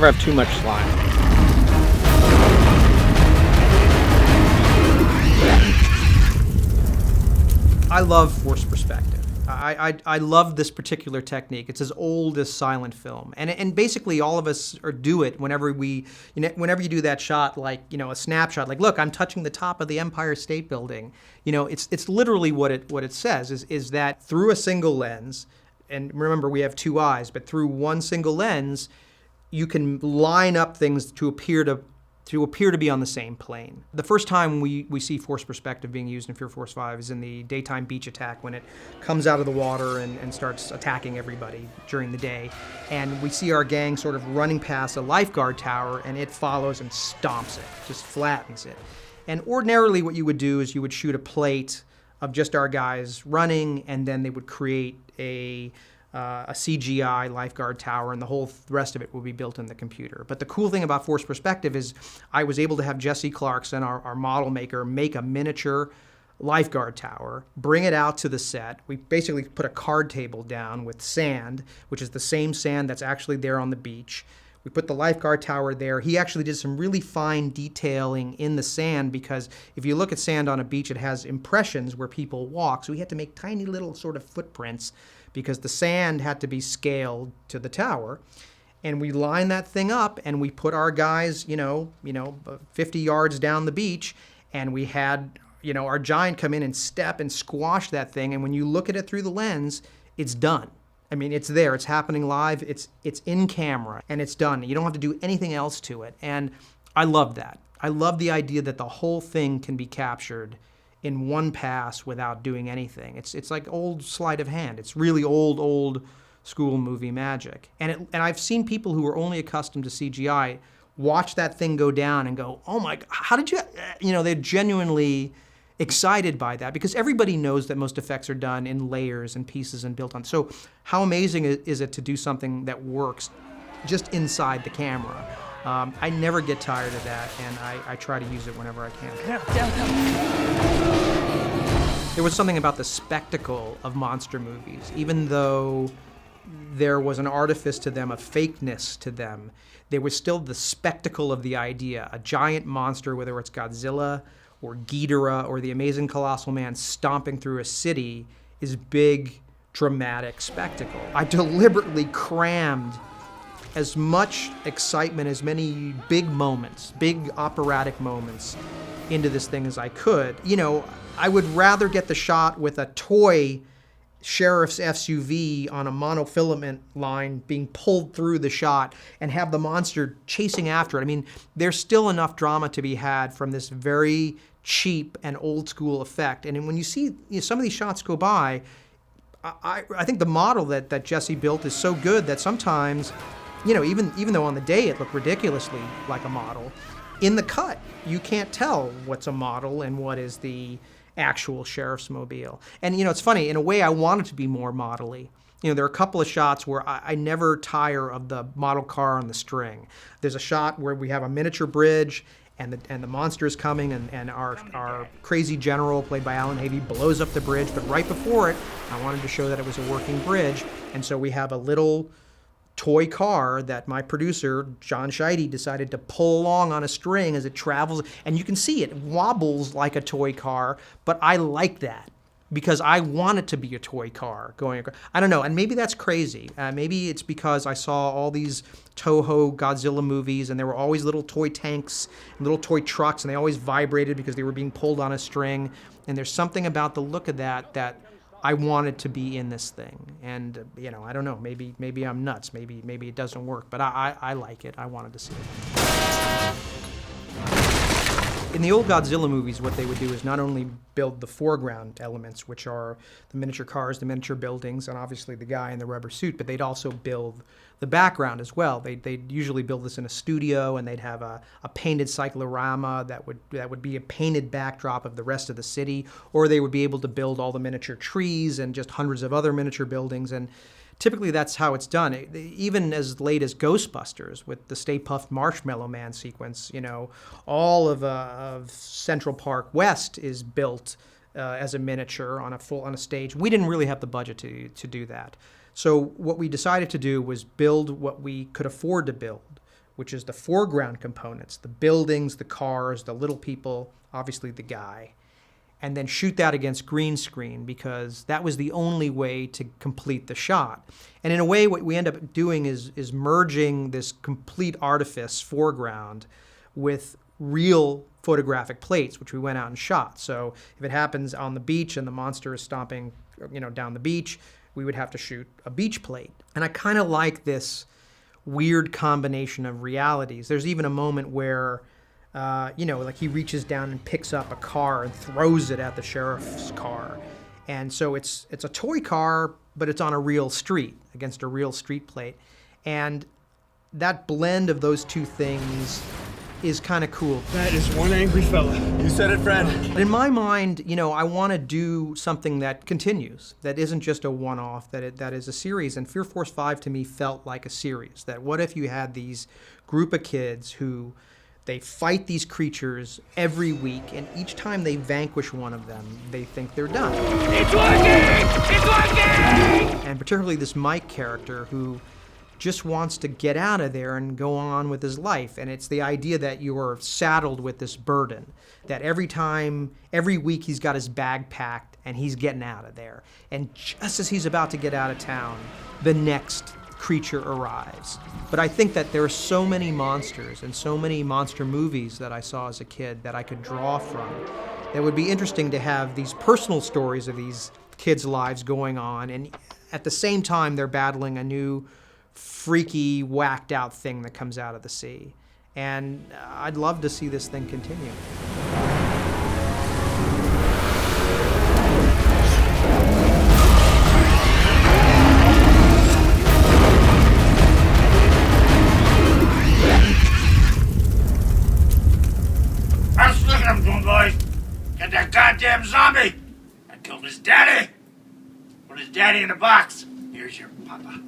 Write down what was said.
never have too much slime. I love forced perspective. I love this particular technique. It's as old as silent film, and basically all of us do it whenever whenever you do that shot, like a snapshot. Like, look, I'm touching the top of the Empire State Building. It's literally what it says is that through a single lens, and remember we have two eyes, but through one single lens, you can line up things to appear to be on the same plane. The first time we see forced perspective being used in Fear Force 5 is in the daytime beach attack, when it comes out of the water and starts attacking everybody during the day. And we see our gang sort of running past a Lifeguard Tower, and it follows and stomps it, just flattens it. And ordinarily what you would do is you would shoot a plate of just our guys running, and then they would create a CGI Lifeguard Tower, and the whole rest of it will be built in the computer. But the cool thing about forced perspective is I was able to have Jesse Clarkson, our model maker, make a miniature Lifeguard Tower, bring it out to the set. We basically put a card table down with sand, which is the same sand that's actually there on the beach. We put the Lifeguard Tower there. He actually did some really fine detailing in the sand, because if you look at sand on a beach, it has impressions where people walk. So we had to make tiny little sort of footprints, because the sand had to be scaled to the tower. And we lined that thing up, and we put our guys, 50 yards down the beach, and we had, our giant come in and step and squash that thing. And when you look at it through the lens, it's done. I mean, it's there, it's happening live, it's in camera, and it's done. You don't have to do anything else to it. And I love that. I love the idea that the whole thing can be captured in one pass without doing anything. It's like old sleight of hand. It's really old school movie magic. And I've seen people who are only accustomed to CGI watch that thing go down and go, oh my God, how did you, they're genuinely excited by that, because everybody knows that most effects are done in layers and pieces and built on. So how amazing is it to do something that works just inside the camera? I never get tired of that, and I try to use it whenever I can. There was something about the spectacle of monster movies, even though there was an artifice to them, a fakeness to them. There was still the spectacle of the idea. A giant monster, whether it's Godzilla or Ghidorah or the Amazing Colossal Man stomping through a city, is big, dramatic spectacle. I deliberately crammed as much excitement, as many big moments, big operatic moments into this thing as I could. I would rather get the shot with a toy sheriff's SUV on a monofilament line being pulled through the shot and have the monster chasing after it. I mean, there's still enough drama to be had from this very cheap and old school effect. And when you see some of these shots go by, I think the model that Jesse built is so good that sometimes, even though on the day it looked ridiculously like a model, in the cut, you can't tell what's a model and what is the actual sheriff's mobile. And, it's funny, in a way I want it to be more model-y. There are a couple of shots where I never tire of the model car on the string. There's a shot where we have a miniature bridge, and the monster is coming, and our crazy general, played by Alan Havey, blows up the bridge. But right before it, I wanted to show that it was a working bridge, and so we have a little toy car that my producer, John Scheide, decided to pull along on a string as it travels. And you can see it wobbles like a toy car, but I like that because I want it to be a toy car going across. I don't know, and maybe that's crazy. Maybe it's because I saw all these Toho Godzilla movies, and there were always little toy tanks and little toy trucks, and they always vibrated because they were being pulled on a string. And there's something about the look of that I wanted to be in this thing. And, I don't know, maybe I'm nuts. Maybe it doesn't work, but I like it. I wanted to see it. In the old Godzilla movies, what they would do is not only build the foreground elements, which are the miniature cars, the miniature buildings, and obviously the guy in the rubber suit, but they'd also build the background as well. They'd usually build this in a studio, and they'd have a painted cyclorama that would be a painted backdrop of the rest of the city, or they would be able to build all the miniature trees and just hundreds of other miniature buildings. And typically that's how it's done. Even as late as Ghostbusters with the Stay Puft Marshmallow Man sequence, all of Central Park West is built as a miniature on a stage. We didn't really have the budget to do that. So what we decided to do was build what we could afford to build, which is the foreground components, the buildings, the cars, the little people, obviously the guy, and then shoot that against green screen because that was the only way to complete the shot. And in a way, what we end up doing is merging this complete artifice foreground with real photographic plates, which we went out and shot. So if it happens on the beach and the monster is stomping, down the beach, we would have to shoot a beach plate. And I kind of like this weird combination of realities. There's even a moment where, like he reaches down and picks up a car and throws it at the sheriff's car. And so it's a toy car, but it's on a real street against a real street plate. And that blend of those two things is kind of cool. That is one angry fella. You said it, Fred. In my mind, I want to do something that continues, that isn't just a one-off, that is a series. And Fear Force 5 to me felt like a series. That what if you had these group of kids who they fight these creatures every week, and each time they vanquish one of them, they think they're done. It's working! It's working! And particularly this Mike character who just wants to get out of there and go on with his life. And it's the idea that you're saddled with this burden, that every week he's got his bag packed and he's getting out of there. And just as he's about to get out of town, the next creature arrives. But I think that there are so many monsters and so many monster movies that I saw as a kid that I could draw from. That would be interesting to have these personal stories of these kids' lives going on, and at the same time they're battling a new freaky, whacked out thing that comes out of the sea. And I'd love to see this thing continue. Let's look at him, Goon Boys. Get that goddamn zombie. I killed his daddy. Put his daddy in a box. Here's your papa.